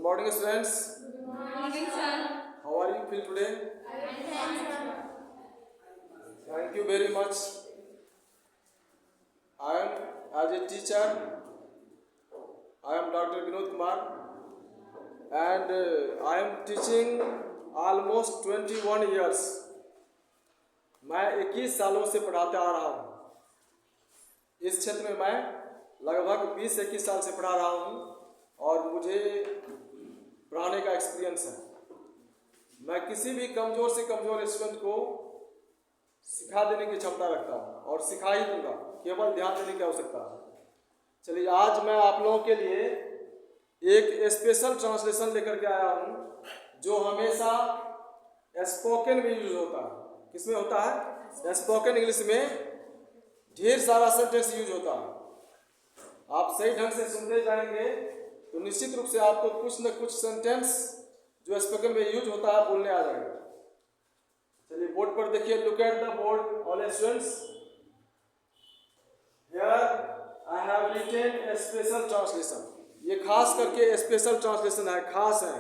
morning, students. Good morning, sir. How are you feel today? Fine, sir. Thank you very much. I am as a teacher. I am Dr. Vinod Kumar, and I am teaching almost 21 years. मैं 21 सालों से पढ़ाते आ रहा हूँ। इस क्षेत्र में मैं लगभग 20-21 साल से पढ़ा रहा हूँ और मुझे पढ़ाने का एक्सपीरियंस है। मैं किसी भी कमज़ोर से कमज़ोर स्टूडेंट को सिखा देने की क्षमता रखता हूँ और सिखा ही दूंगा, केवल ध्यान देने की आवश्यकता है। चलिए, आज मैं आप लोगों के लिए एक स्पेशल ट्रांसलेशन लेकर के आया हूँ जो हमेशा स्पोकन में यूज होता है। किसमें होता है? स्पोकन इंग्लिश में ढेर सारा सेंटेंस यूज होता है। आप सही ढंग से सुनते जाएंगे तो निश्चित रूप से आपको कुछ न कुछ सेंटेंस जो स्पोकन में यूज होता है बोलने आ जाएगा। चलिए, बोर्ड पर देखिए, look at the board all students. Here I have retain A special translation. ये खास करके स्पेशल ट्रांसलेशन है, खास है,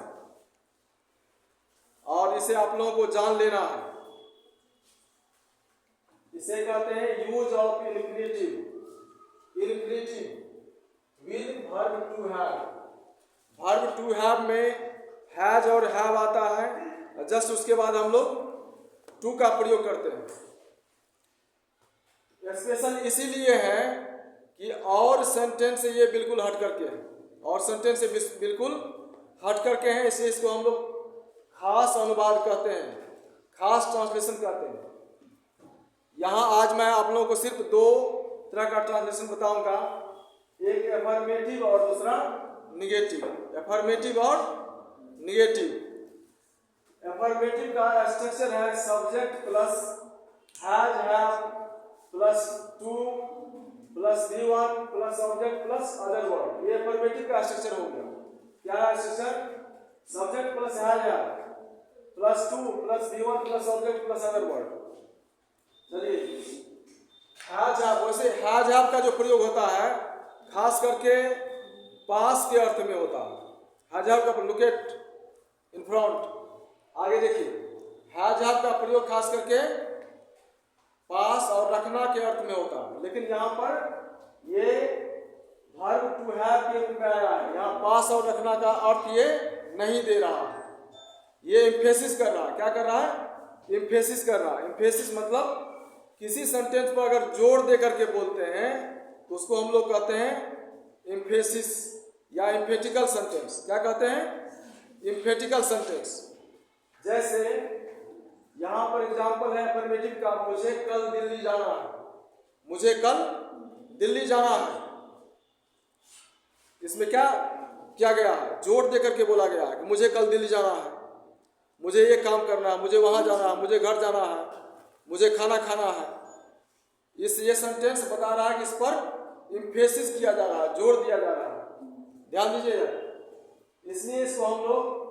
और इसे आप लोगों को जान लेना है। इसे कहते हैं use of infinitive. Infinitive with verb to have. Verb to have में हैज और हैव आता है, जस्ट उसके बाद हम लोग टू का प्रयोग करते हैं। स्पेशल इसीलिए है कि और सेंटेंस से ये बिल्कुल हट करके है, और सेंटेंस से बिल्कुल हट करके हैं, इसलिए इसको हम लोग खास अनुवाद कहते हैं, खास ट्रांसलेशन कहते हैं। यहाँ आज मैं आप लोगों को सिर्फ दो तरह का ट्रांसलेशन बताऊंगा, एक एफर्मेटिव और दूसरा निगेटिव। एफर्मेटिव और निगेटिव। एफर्मेटिव का स्ट्रक्चर है subject plus has have plus two plus V1 plus object plus other word. ये एफर्मेटिव का स्ट्रक्चर हो गया। क्या है structure? Subject plus has have plus two plus V1 plus object plus other word. चलिए, has have, वैसे has have का जो प्रयोग होता है खास करके पास के अर्थ में होता है। हैज हैव का लुक एट इन फ्रंट, आगे देखिए, हैज हैव का प्रयोग खास करके पास और रखना के अर्थ में होता है, लेकिन यहाँ पर ये वर्ब टू हैव के रूप में आया है। यहाँ पास और रखना का अर्थ ये नहीं दे रहा है, ये एम्फेसिस कर रहा है। क्या कर रहा है? एम्फेसिस कर रहा है। एम्फेसिस मतलब किसी सेंटेंस पर अगर जोर दे करके बोलते हैं तो उसको हम लोग कहते हैं एम्फेसिस या एम्फेटिकल सेंटेंस। क्या कहते हैं? एम्फेटिकल सेंटेंस। जैसे यहाँ पर एग्जाम्पल है एफर्मेटिव का, मुझे कल दिल्ली जाना है। मुझे कल दिल्ली जाना है। इसमें क्या किया गया है? जोर दे करके बोला गया है कि मुझे कल दिल्ली जाना है, मुझे ये काम करना है, मुझे वहाँ जाना है, मुझे घर जाना है, मुझे खाना खाना है। ये सेंटेंस बता रहा है कि इस पर एम्फेसिस किया जा रहा है, जोर दिया जा रहा है। ध्यान दीजिएगा, इसलिए इसको हम लोग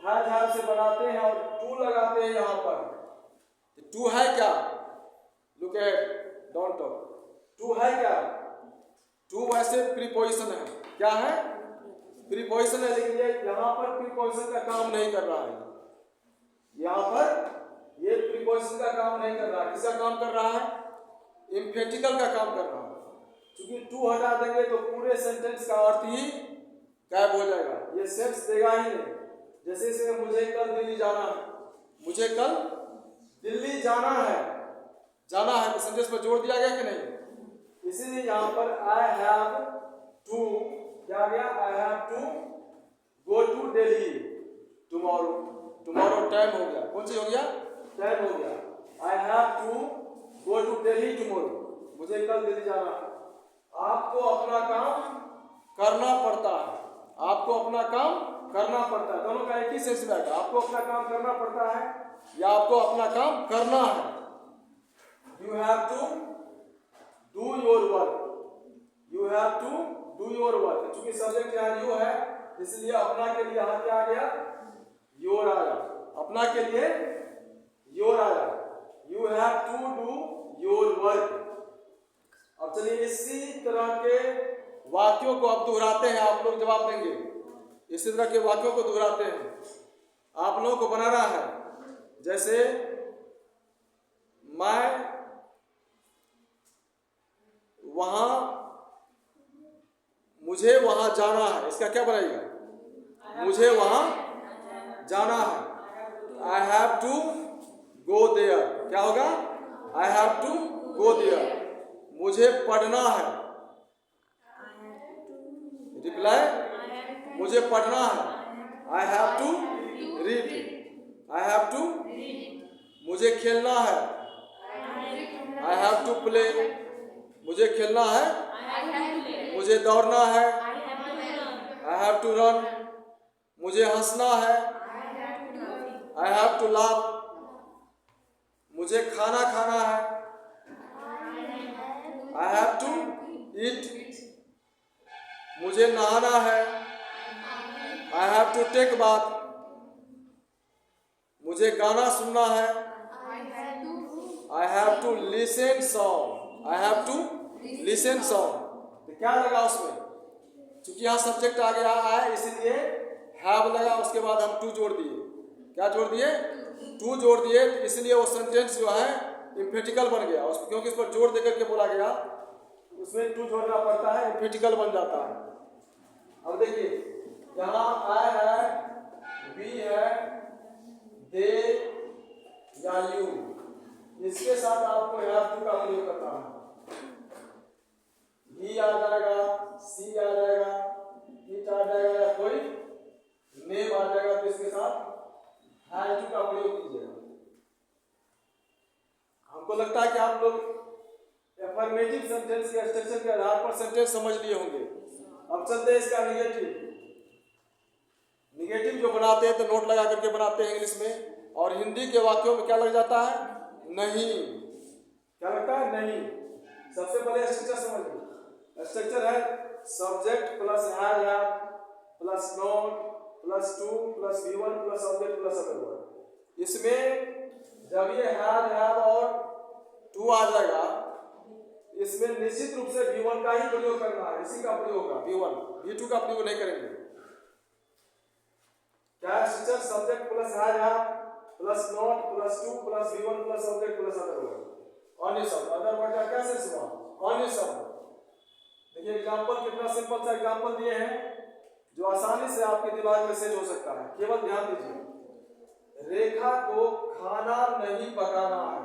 हैज हैव से बनाते हैं और टू लगाते हैं यहाँ पर। टू है क्या? Look at, don't talk. To है क्या? टू वैसे प्रीपोजिशन है। क्या है? प्रीपोजिशन है, लेकिन ये यहाँ पर प्रीपोजिशन का काम नहीं कर रहा है। यहाँ पर ये प्रीपोजिशन का काम नहीं कर रहा है। किसका काम कर रहा है? एम्फेटिकल का काम कर रहा है। क्योंकि टू हटा देंगे तो पूरे सेंटेंस का अर्थ ही गायब हो जाएगा, ये सेंस देगा ही नहीं। जैसे इसे मुझे कल दिल्ली जाना है, मुझे कल दिल्ली जाना है, जाना है, तो सेंटेंस पर जोर दिया गया कि नहीं? इसीलिए यहाँ पर आई हैव टू क्या गया? I have to go to Delhi tomorrow. Tomorrow time हो गया। कौन सी हो गया? टाइम हो गया। I have to go to Delhi tomorrow. मुझे कल दिल्ली जाना है। आपको अपना काम करना पड़ता है। आपको अपना काम करना पड़ता है। दोनों का एक ही सेंस में आएगा। आपको अपना काम करना पड़ता है या आपको अपना काम करना है। You have to do your work. You have to do your work. चूंकि सब्जेक्ट यहाँ यू है, इसलिए अपना के लिए यहाँ क्या आ गया? योर आया। अपना के लिए योर आया। You have to do your work. अब चलिए, इसी तरह के वाक्यों को अब दोहराते हैं, आप लोग जवाब देंगे। इसी तरह के वाक्यों को दोहराते हैं। आप लोगों को बनाना है, जैसे मैं वहां, मुझे वहां जाना है, इसका क्या बनाइएगा? मुझे वहां जाना है। I have to go there, क्या होगा? I have to go there. मुझे पढ़ना है, रिप्लाई, मुझे पढ़ना है। I have to read, I have to. मुझे खेलना है, आई हैव टू प्ले, मुझे खेलना है। मुझे दौड़ना है, आई हैव टू रन। मुझे हंसना है, आई हैव टू लाफ। मुझे खाना खाना है, आई हैव टू ईट। मुझे नहाना है, I have to take bath. मुझे गाना सुनना है, I have to listen song, I have to listen song. तो क्या लगा उसमें? क्योंकि यहाँ सब्जेक्ट आ गया है, इसलिए हैव लगा, उसके बाद हम टू जोड़ दिए। क्या जोड़ दिए? टू जोड़ दिए, तो इसलिए वो सेंटेंस जो है इम्फेटिकल बन गया। क्योंकि इस पर जोड़ देकर के बोला गया, उसमें टू जोड़ना पड़ता है, इम्फेटिकल बन जाता है। अब देखिए, यहाँ आई है, वी है, दे या यू, इसके साथ आपको हैव टू का प्रयोग करना है। ही आ जाएगा, सी आ जाएगा, इट आ जाएगा, या कोई नेम आ जाएगा, तो इसके साथ हैव टू का प्रयोग कीजिएगा। हमको लगता है कि आप लोग अफर्मेटिव सेंटेंस के स्ट्रक्चर के आधार पर सेंटेंस समझ लिए होंगे। अब चलते हैं इसका निगेटिव। निगेटिव जो बनाते हैं तो नोट लगा करके बनाते हैं इंग्लिश में, और हिंदी के वाक्यों में क्या लग जाता है? नहीं। क्या लगता है? नहीं। सबसे पहले स्ट्रक्चर समझिए। स्ट्रक्चर है subject plus have plus note plus two plus V1 plus object plus other word. इसमें जब ये हैव और टू आ जाएगा, इसमें निश्चित रूप से V1 का ही प्रयोग करना है, इसी का प्रयोग होगा V1, V2 का प्रयोग नहीं करेंगे। क्या structure? Subject plus have plus note plus two plus V1 plus object plus other word. अन्य शब्द, अदर वर्ड का क्या सेंस हुआ? अन्य शब्द। देखिए एग्जांपल, कितना सिंपल सा एग्जांपल दिए हैं जो आसानी से आपके दिमाग में सेट हो सकता है। केवल ध्यान दीजिए। रेखा को खाना नहीं पकाना है,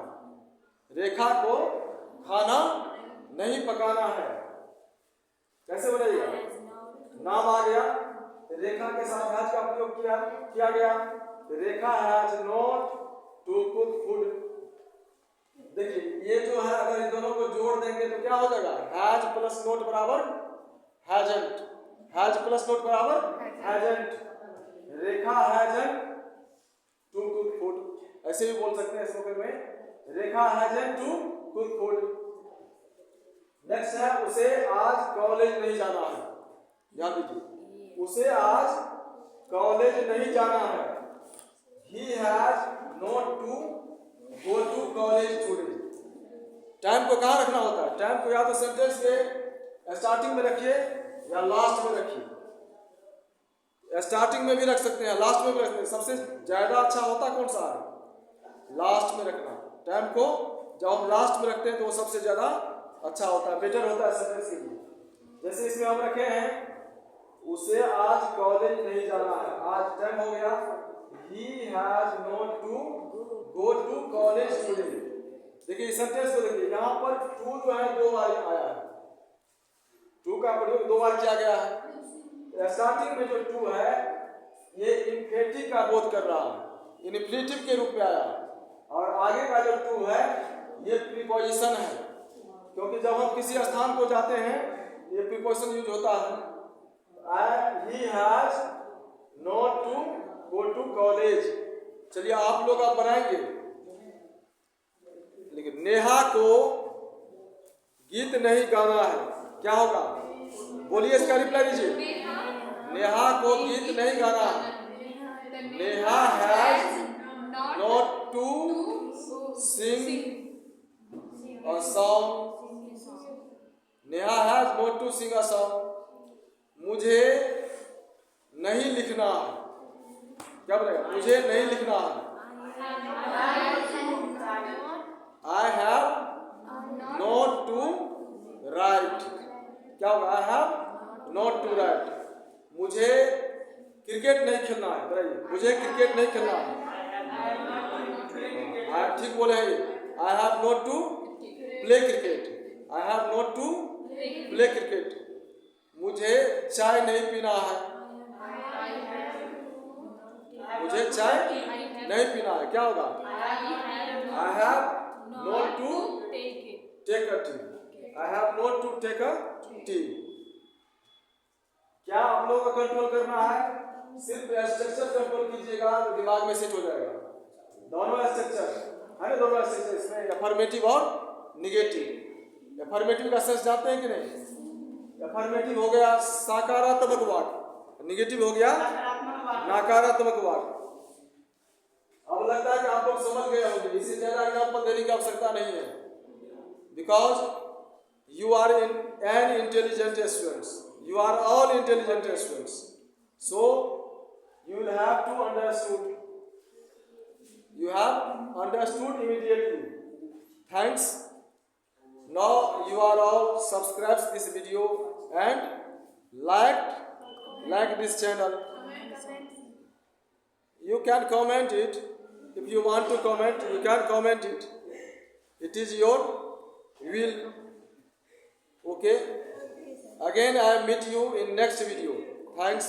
रेखा को खाना नहीं पकाना है। कैसे बनाइएगा? नाम आ गया, रेखा के साथ हैज का प्रयोग किया गया। Rekha has not to cook food. देखिए ये जो है, अगर इन दोनों को जोड़ देंगे तो क्या हो जाएगा? हैज प्लस नोट बराबर हैजंट, हैज प्लस नोट बराबर hasn't. Rekha hasn't to cook food, ऐसे भी बोल सकते हैं स्पोकन में, Rekha hasn't to cook food. Next है, उसे आज कॉलेज नहीं जाना है। ध्यान दीजिए, उसे आज कॉलेज नहीं जाना है। He has not to go to college today। Time को कहाँ रखना होता है? टाइम को या तो सेंटेंस के स्टार्टिंग में रखिए या लास्ट में रखिए। स्टार्टिंग में भी रख सकते हैं, लास्ट में भी रख सकते हैं। सबसे ज्यादा अच्छा होता कौन सा है? लास्ट में रखना। टाइम को जब हम लास्ट में रखते हैं तो वो सबसे ज्यादा अच्छा होता है, बेटर होता है सेंटेंस के लिए। जैसे इसमें हम रखे हैं, उसे आज कॉलेज नहीं जाना है। आज टाइम हो गया, he has not to go to college today। देखिए इस सेंटेंस को देखिए, यहाँ पर टू जो है दो बार आया है, टू का प्रयोग दो बार किया गया है। स्टार्टिंग में जो टू है ये इन्फेटिव का बोध कर रहा है, इन्फ्लेटिव के रूप में आया है, और आगे का जो टू है ये प्रीपोजिशन है, क्योंकि जब हम किसी स्थान को जाते हैं ये प्रीपोजिशन यूज होता है। he has not to go to college। चलिए आप लोग आप बनाएंगे, लेकिन नेहा को गीत नहीं गाना है, क्या होगा? बोलिए, इसका रिप्लाई दीजिए। नेहा को गीत नहीं गाना है। Neha has not to sing a song. Neha has not to sing a song. मुझे नहीं क्या बोलेगा? मुझे नहीं लिखना है। I have not to write. क्या होगा? I have not to write. मुझे क्रिकेट नहीं खेलना है। बताइए, मुझे क्रिकेट नहीं खेलना है। ठीक बोले हैं ये। I have not to play cricket. I have not to play cricket. मुझे चाय नहीं पीना है। मुझे चाय नहीं पीना है। क्या होगा? I have not to take a tea. I have not to take a tea. क्या आप लोगों को कंट्रोल करना है? सिर्फ स्ट्रक्चर कंट्रोल कीजिएगा तो दिमाग में सेट हो जाएगा। दोनों स्ट्रक्चर है ना, दोनों स्ट्रक्चर इसमें अफर्मेटिव और निगेटिव। अफर्मेटिव का सेंस जानते हैं कि नहीं? अफर्मेटिव हो गया सकारात्मक वाक्य, निगेटिव हो गया नकारात्मक वाक्य। अब लगता है कि आप लोग समझ गए होंगे, इससे ज्यादा एग्जाम्पल देने की आवश्यकता नहीं है, because you are an intelligent students. You are all intelligent students, so you will have to understood. You have understood immediately. Thanks. Now you are all subscribed this video and like this channel. You can comment it if you want to comment. You can comment it. It is your will. Okay. Again, I meet you in next video. Thanks.